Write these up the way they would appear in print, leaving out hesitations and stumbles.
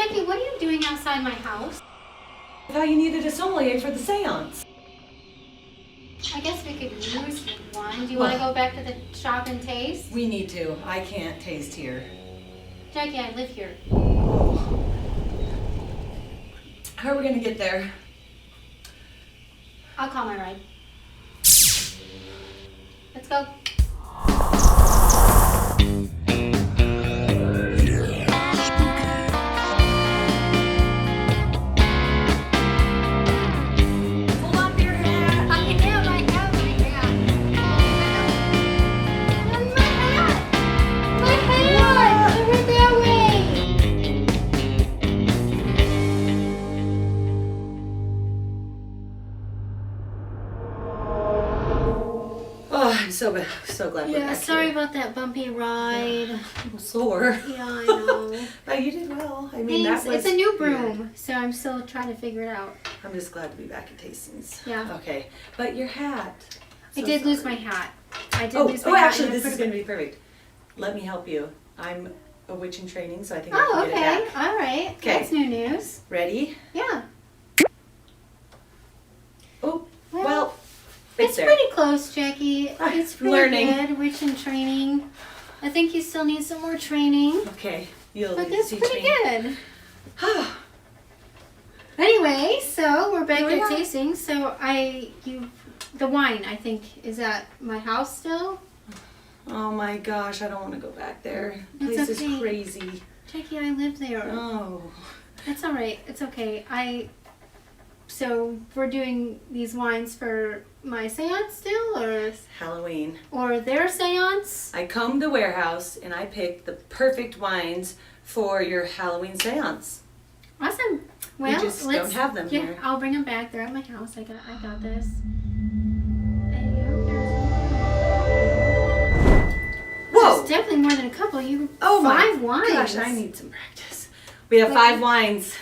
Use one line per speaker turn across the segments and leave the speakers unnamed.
Jackie, what are you doing outside my house?
I thought you needed a sommelier for the seance.
I guess we could use one. Do you want to go back to the shop and taste?
We need to. I can't taste here.
Jackie, I live here.
How are we gonna get there?
I'll call my ride. Let's go.
Pull up your hat.
I have my hat. My hat! Over that way!
Oh, I'm so glad we're
Yeah,
back
sorry
here.
about that bumpy ride.
I'm sore.
Yeah, I know.
But you did well. I mean,
Thanks.
that was.
It's a new
yeah.
broom, so I'm still trying to figure it out.
I'm just glad to be back at Tastings.
Yeah.
Okay, but your hat.
I
So
did lose my
sorry.
hat. I did
Oh,
lose my
oh,
hat.
actually,
and I
this
put
is
it-
going to be perfect. Let me help you. I'm a witch in training, so I think I
Oh,
can get
okay.
it back.
All right.
Okay.
That's new news.
Ready?
Yeah.
Oh, well,
It's
there.
pretty close, Jackie.
Ah,
It's pretty
learning.
good. Witch in training. I think you still need some more training,
Okay, you'll
but that's
teach
pretty
me.
good. Anyway, so we're back
Here we
at
are.
tasting. So the wine, I think, is at my house still.
Oh my gosh, I don't want to go back there. The
It's
place is
okay.
crazy.
Jackie, I live there.
Oh.
It's all right. It's okay. So we're doing these wines for my seance still,
Halloween.
or their seance.
I combed the warehouse and I picked the perfect wines for your Halloween seance.
Awesome. Well,
We just don't have them
yeah,
here.
I'll bring them back. They're at my house. I got this.
Whoa!
There's definitely more than a couple.
Oh my
five wines.
gosh, I need some practice. We have 5 wines.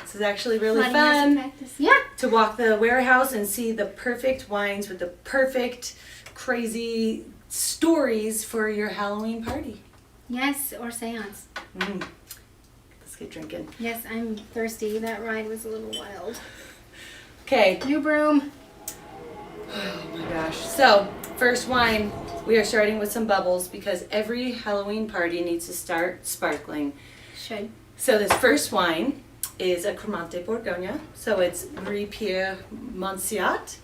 This is actually really
Bloody years of
fun
practice. Yeah.
to walk the warehouse and see the perfect wines with the perfect crazy stories for your Halloween party.
Yes, or seance.
Let's get drinking.
Yes, I'm thirsty. That ride was a little wild.
Okay.
New broom.
Oh my gosh. So, first wine, we are starting with some bubbles because every Halloween party needs to start sparkling.
Should.
So this first wine is a Cremante Bourgogne. So it's Marie-Pierre Monsiat.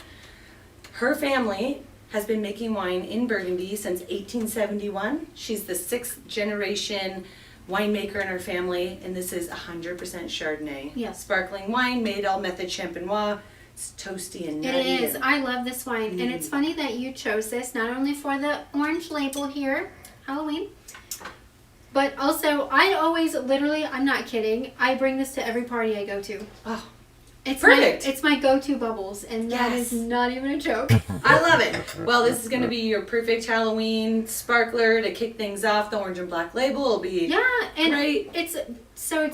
Her family has been making wine in Burgundy since 1871. She's the 6th generation winemaker in her family, and this is 100% Chardonnay.
Yes.
Sparkling wine made all method champenois. It's toasty and nutty.
It is.
and-
I love this wine. And it's funny that you chose this, not only for the orange label here, Halloween, but also I always, literally, I'm not kidding, I bring this to every party I go to.
Oh,
It's
Perfect.
It's my go-to bubbles, and that
Yes.
is not even a joke.
I love it. Well, this is going to be your perfect Halloween sparkler to kick things off. The orange and black label will be
Yeah, and
great.
it's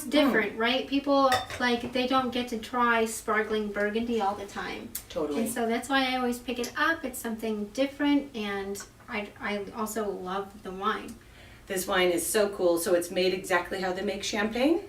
different, right? People, like, they don't get to try sparkling Burgundy all the time.
Totally.
And so that's why I always pick it up. It's something different, and I also love the wine.
This wine is so cool. So it's made exactly how they make champagne,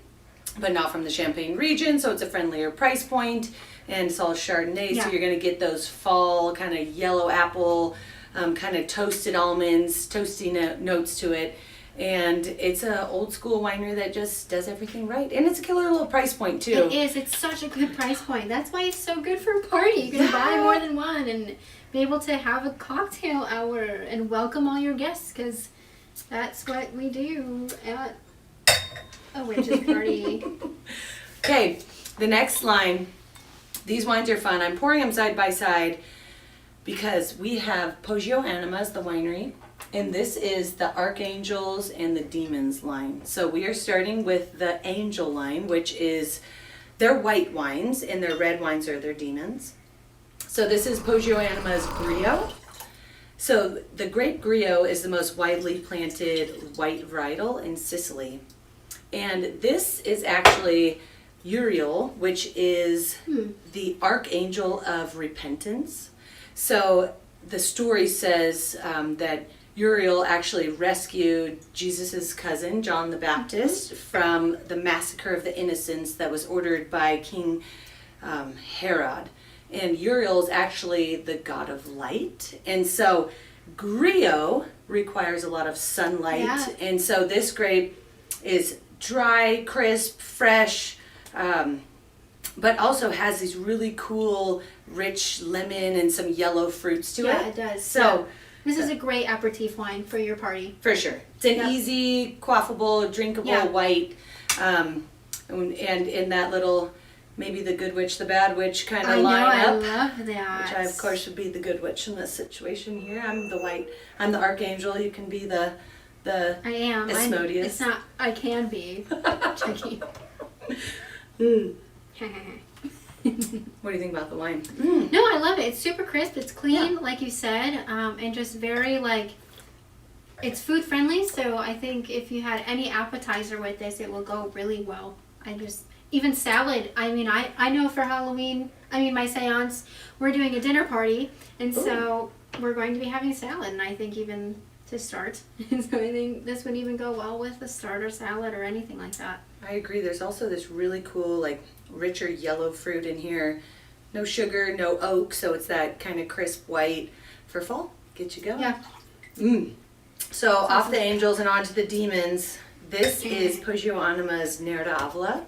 but not from the Champagne region. So it's a friendlier price point, and it's all Chardonnay.
Yeah.
So you're going to get those fall kind of yellow apple, kind of toasted almonds, toasty notes to it. And it's an old school winery that just does everything right. And it's a killer little price point too.
It is. It's such a good price point. That's why it's so good for a party. You can
Yeah.
buy more than one and be able to have a cocktail hour and welcome all your guests, because that's what we do at a witch's party.
Okay, the next line. These wines are fun. I'm pouring them side by side because we have Poggio Animas, the winery, and this is the Archangels and the Demons line. So we are starting with the Angel line, which is their white wines, and their red wines are their demons. So this is Poggio Anima's Griot. So the grape Griot is the most widely planted white varietal in Sicily. And this is actually Uriel, which is the archangel of repentance. So the story says that Uriel actually rescued Jesus' cousin, John the Baptist, from the massacre of the innocents that was ordered by King Herod. And Uriel is actually the god of light. And so Grio requires a lot of sunlight.
Yeah.
And so this grape is dry, crisp, fresh, but also has these really cool, rich lemon and some yellow fruits to it.
Yeah, it does.
So
this is a great aperitif wine for your party.
for sure. It's an
Yep.
easy, quaffable, drinkable
Yeah.
white. And in that little, maybe the good witch, the bad witch kind
I
of
know,
line
I
up.
love that.
Which I, of course, would be the good witch in this situation here. I'm the white. I'm the archangel. You can be the
I am.
Asmodeus.
It's not. I can be. Tricky.
Mm. What do you think about the wine? Mm.
No, I love it. It's super crisp. It's clean, like you said, and just very like. It's food friendly, so I think if you had any appetizer with this, it will go really well. Even salad. I mean, I know for Halloween, my seance, we're doing a dinner party, and so we're going to be having salad, and I think even to start. So I think this would even go well with a starter salad or anything like that.
I agree. There's also this really cool, like, richer yellow fruit in here. No sugar, no oak, so it's that kind of crisp white for fall. Get you going.
Yeah.
Mm. So off the angels and onto the demons. This is Poggio-Anima's Nerda Avila.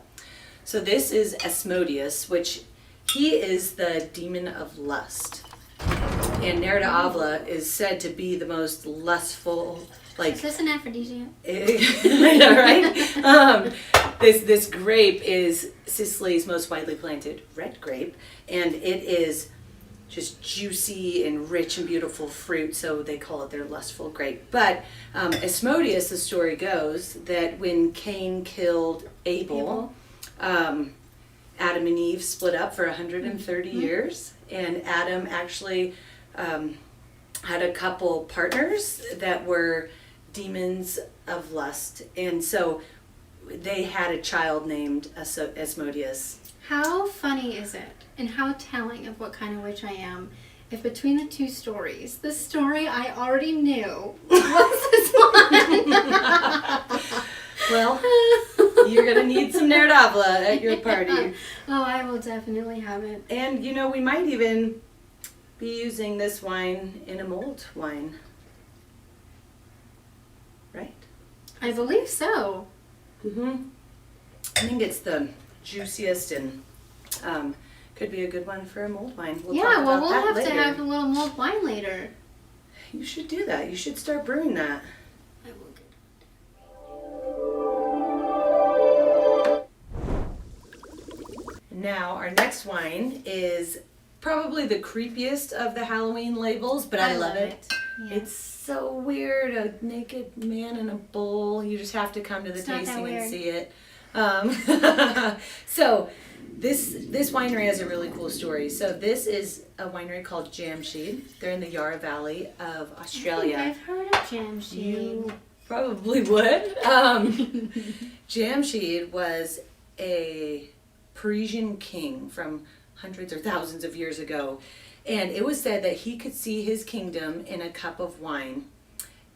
So this is Asmodeus, which he is the demon of lust. And Nerda Avila is said to be the most lustful, like...
Is this an aphrodisiac?
Yeah, right? This grape is Sicily's most widely planted red grape, and it is just juicy and rich and beautiful fruit, so they call it their lustful grape. But Asmodeus, the story goes, that when Cain killed Abel. Adam and Eve split up for 130 years, and Adam actually had a couple partners that were demons of lust, and so they had a child named Asmodeus.
How funny is it, and how telling of what kind of witch I am, if between the two stories, the story I already knew was this one.
Well, you're going to need some Nerda Avila at your party.
Oh, I will definitely have it.
And, we might even be using this wine in a mulled wine. Right?
I believe so.
Mm-hmm. I think it's the juiciest and could be a good one for a mulled wine. We'll
have
later.
to have a little mulled wine later.
You should do that. You should start brewing that.
I will get
Now, our next wine is probably the creepiest of the Halloween labels, but I love it.
Yeah.
It's so weird, a naked man in a bowl. You just have to come to the
It's not that
tasting and
weird.
see it. So this winery has a really cool story. So this is a winery called Jamshed. They're in the Yarra Valley of Australia.
I think I've heard of Jamshed.
You probably would. Jamshed was a Parisian king from hundreds or thousands of years ago, and it was said that he could see his kingdom in a cup of wine,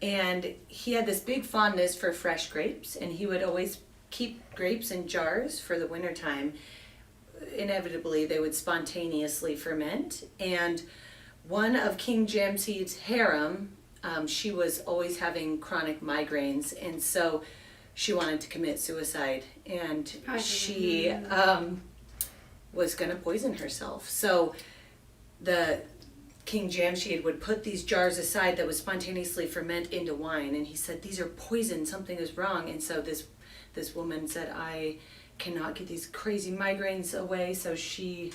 and he had this big fondness for fresh grapes, and he would always keep grapes in jars for the wintertime. Inevitably they would spontaneously ferment, and one of King Jamshed's harem, she was always having chronic migraines, and so she wanted to commit suicide, and she was going to poison herself. So the King Jamshed would put these jars aside that would spontaneously ferment into wine, and he said, these are poison, something is wrong. And so this woman said, I cannot get these crazy migraines away. So she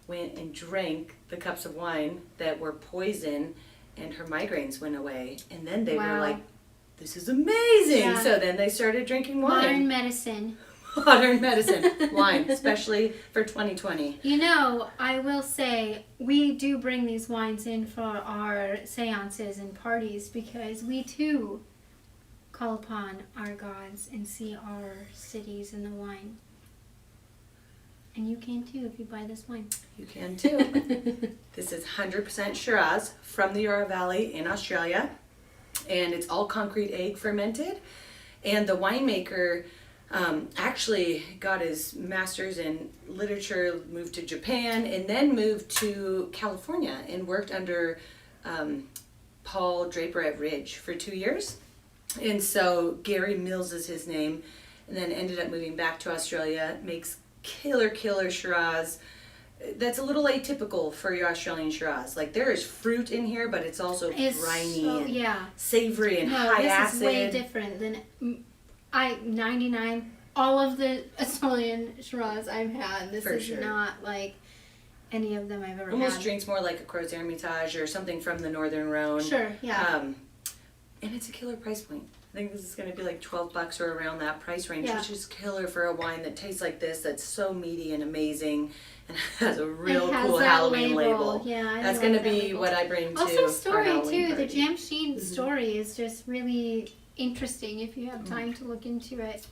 went and drank the cups of wine that were poison, and her migraines went away. And then they were like, this is amazing.
Yeah.
So then they started drinking wine.
Modern medicine.
Modern medicine. Wine, especially for 2020.
I will say, we do bring these wines in for our seances and parties because we too call upon our gods and see our cities in the wine. And you can too if you buy this wine.
You can too. This is 100% Shiraz from the Yarra Valley in Australia. and it's all concrete egg fermented. And the winemaker actually got his master's in literature, moved to Japan, and then moved to California and worked under Paul Draper at Ridge for 2 years. And so Gary Mills is his name, and then ended up moving back to Australia, makes killer Shiraz. That's a little atypical for your Australian Shiraz. Like, there is fruit in here, but it's also briny and savory and high acid.
No, this is way different than 99. All of the Australian Shiraz I've had, this is not like any of them I've ever had.
Almost drinks more like a Gros Hermitage or something from the Northern Rhone.
Sure, yeah.
And it's a killer price point. I think this is going to be like $12 or around that price range,
Yeah.
which is killer for a wine that tastes like this, that's so meaty and amazing, and has a real cool Halloween label.
Yeah,
that's going to be what I bring to
also story
our
too.
Halloween
The
party.
Jamshid story is just really interesting if you have time to look into it.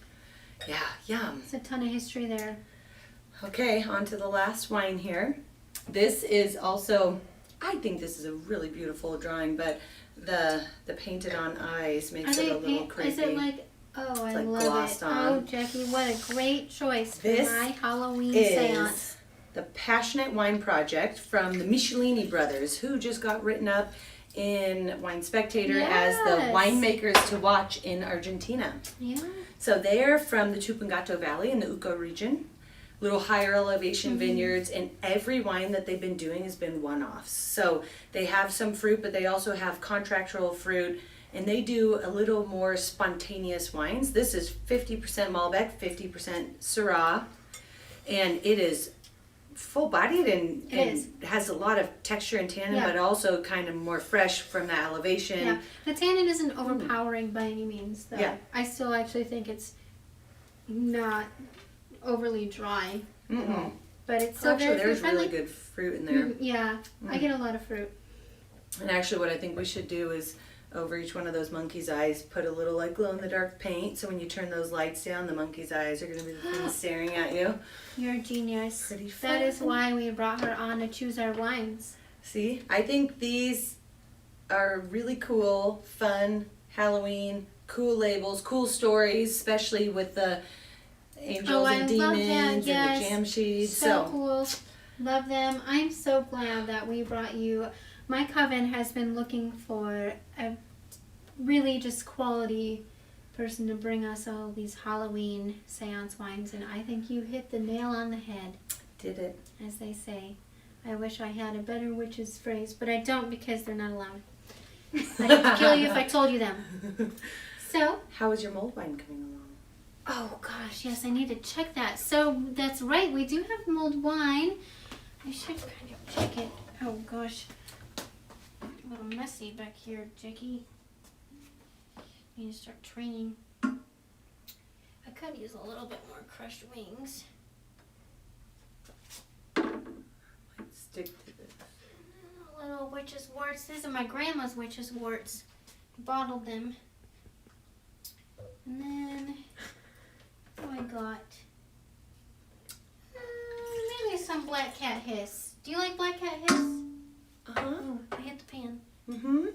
Yeah, yum.
There's a ton of history there.
Okay, on to the last wine here. This is also, I think this is a really beautiful drawing, but the painted on eyes makes it a little creepy.
Is it like, oh, I
like
love
glossed
it.
on.
Oh, Jackie, what a great choice for
This
my Halloween
is
seance.
the Passionate Wine Project from the Michelini brothers, who just got written up in Wine Spectator as the
Yes.
winemakers to watch in Argentina.
Yeah.
So they're from the Tupungato Valley in the Uco region, little higher elevation vineyards, and every wine that they've been doing has been one-offs. So they have some fruit, but they also have contractual fruit, and they do a little more spontaneous wines. This is 50% Malbec, 50% Syrah, and it is full-bodied and has a lot of texture and tannin, but also kind of more fresh from that elevation.
Yeah, the tannin isn't overpowering by any means, though.
Yeah.
I still actually think it's not overly dry at all. But it's still
Actually,
very
there's
fruit-friendly.
really good fruit in there.
Yeah, I get a lot of fruit.
And actually what I think we should do is over each one of those monkey's eyes put a little like glow-in-the-dark paint, so when you turn those lights down, the monkey's eyes are going to be the thing staring at you.
You're a genius.
Pretty
That is
fun.
why we brought her on to choose our wines.
See, I think these are really cool, fun, Halloween, cool labels, cool stories, especially with the angels
I
and
love
demons
that,
and
yes.
the jamsheeds.
So cool. Love them. I'm so glad that we brought you. My coven has been looking for a really just quality person to bring us all these Halloween seance wines, and I think you hit the nail on the head,
Did it?
as they say. I wish I had a better witch's phrase, but I don't because they're not allowed. I'd have to kill you if I told you them. So,
How is your mulled wine coming along?
oh gosh, yes, I need to check that. So that's right, we do have mulled wine. I should kind of check it. Oh gosh, a little messy back here, Jackie. Need to start training. I could use a little bit more crushed wings.
Let's stick to this.
A little witch's warts. These are my grandma's witch's warts. Bottled them. And then, what do I got? Maybe some Black Cat Hiss. Do you like Black Cat Hiss?
Uh-huh.
Oh, I hit the pan.
Mm-hmm.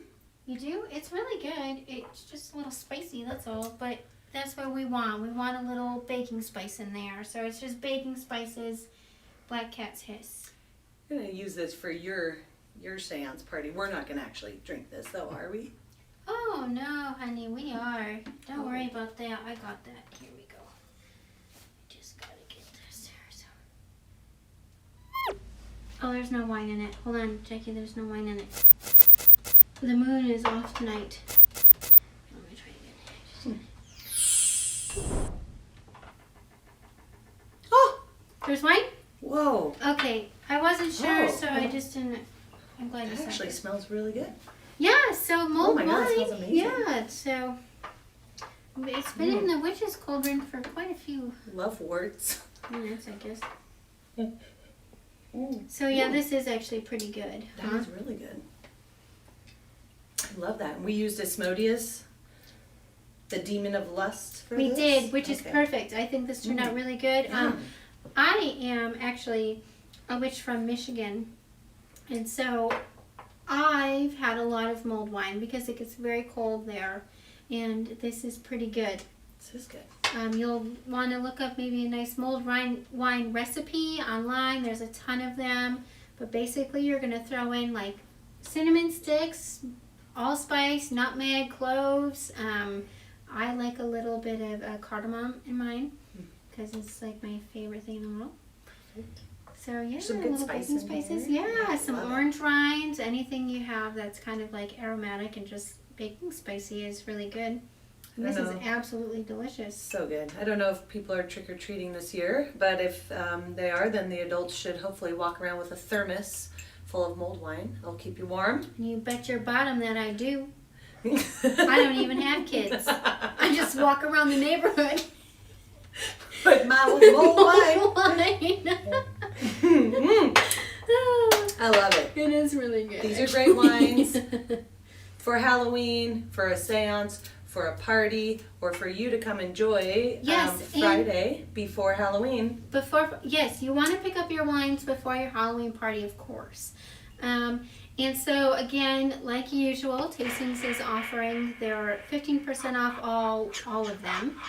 You do? It's really good. It's just a little spicy, that's all. But that's what we want. We want a little baking spice in there. So it's just baking spices, Black Cat's Hiss.
I'm going to use this for your seance party. We're not going to actually drink this, though, are we?
Oh, no, honey, we are. Don't worry about that. I got that. Here we go. Just gotta get this here. So. Oh, there's no wine in it. Hold on, Jackie, there's no wine in it. The moon is off tonight. Let me try again.
Oh!
There's wine?
Whoa!
Okay, I wasn't sure,
Oh.
so I just didn't. I'm glad you
It
said
actually
it.
smells really good.
Yeah, so mulled
my God, it smells
wine.
amazing.
Yeah, so it's been in the witch's cauldron for quite a few
Love words.
minutes, I guess.
Mm.
So yeah, this is actually pretty good.
That is really good. I love that. We used Asmodeus, the demon of lust, for
We
this?
did, which is
Okay.
perfect. I think this turned out really good.
Yeah.
I am actually a witch from Michigan, and so I've had a lot of mulled wine because it gets very cold there, and this is pretty good.
This is good.
You'll want to look up maybe a nice mulled wine recipe online. There's a ton of them, but basically you're going to throw in like cinnamon sticks, allspice, nutmeg, cloves. I like a little bit of cardamom in mine because it's like my favorite thing in the world. So yeah,
Some good
little baking
spice in
spices.
here.
Yeah,
I
some
love it.
orange rinds. Anything you have that's kind of like aromatic and just baking spicy is really good. And
I
this is
know.
absolutely delicious.
So good. I don't know if people are trick-or-treating this year, but if they are, then the adults should hopefully walk around with a thermos full of mulled wine. It'll keep you warm.
And you bet your bottom that I do. I don't even have kids. I just walk around the neighborhood.
But my mulled wine.
Wine.
I love it.
It is really good.
These are great wines for Halloween, for a seance, for a party, or for you to come enjoy
Yes, and-
Friday before Halloween.
Yes, you want to pick up your wines before your Halloween party, of course. And so again, like usual, Tastings is offering their 15% off all of them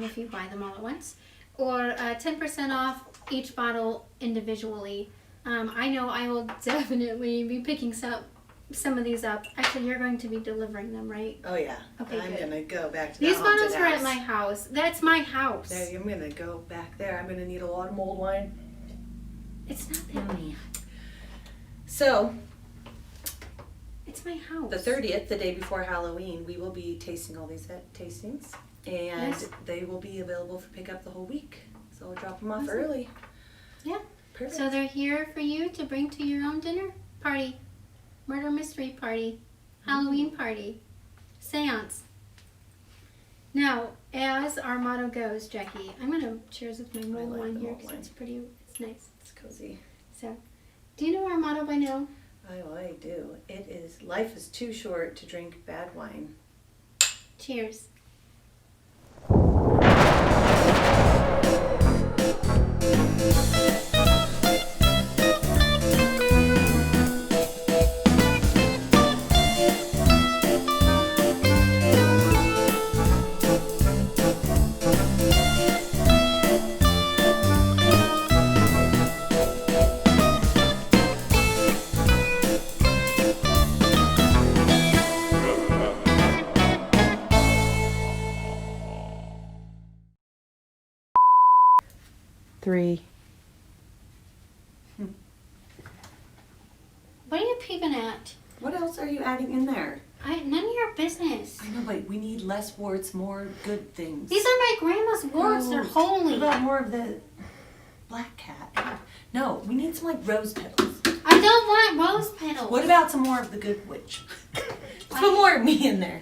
if you buy them all at once, or 10% off each bottle individually. I know I will definitely be picking some of these up. Actually, you're going to be delivering them, right?
Oh yeah.
Okay,
I'm
good.
gonna go back to
These
the haunted
bottles are at
house.
my house. That's my house.
There, I'm gonna go back there. I'm gonna need a lot of mulled wine.
It's not that bad.
So
It's my house.
the 30th, the day before Halloween, we will be tasting all these at tastings, and
Yes.
they will be available for pickup the whole week. So we'll drop them off
Awesome.
early.
Yeah.
Perfect.
So they're here for you to bring to your own dinner party, murder mystery party, Halloween party, seance. Now, as our motto goes, Jackie, I'm gonna cheers with my mulled
like
wine
the
here
mulled
because
wine.
it's pretty. It's nice.
It's cozy.
So, do you know our motto by now?
Oh, I do. It is, life is too short to drink bad wine.
Cheers.
Three.
What are you peeping at?
What else are you adding in there?
None of your business.
I know, but we need less warts, more good things.
These are my grandma's words. They're
Rose.
holy.
What about more of the black cat? No, we need some like rose petals.
I don't want rose petals.
What about some more of the good witch? Let's put more of me in there.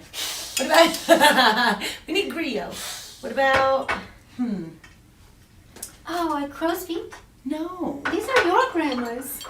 What about we need griot. What about
Oh, crow's feet.
no.
These are your grandma's.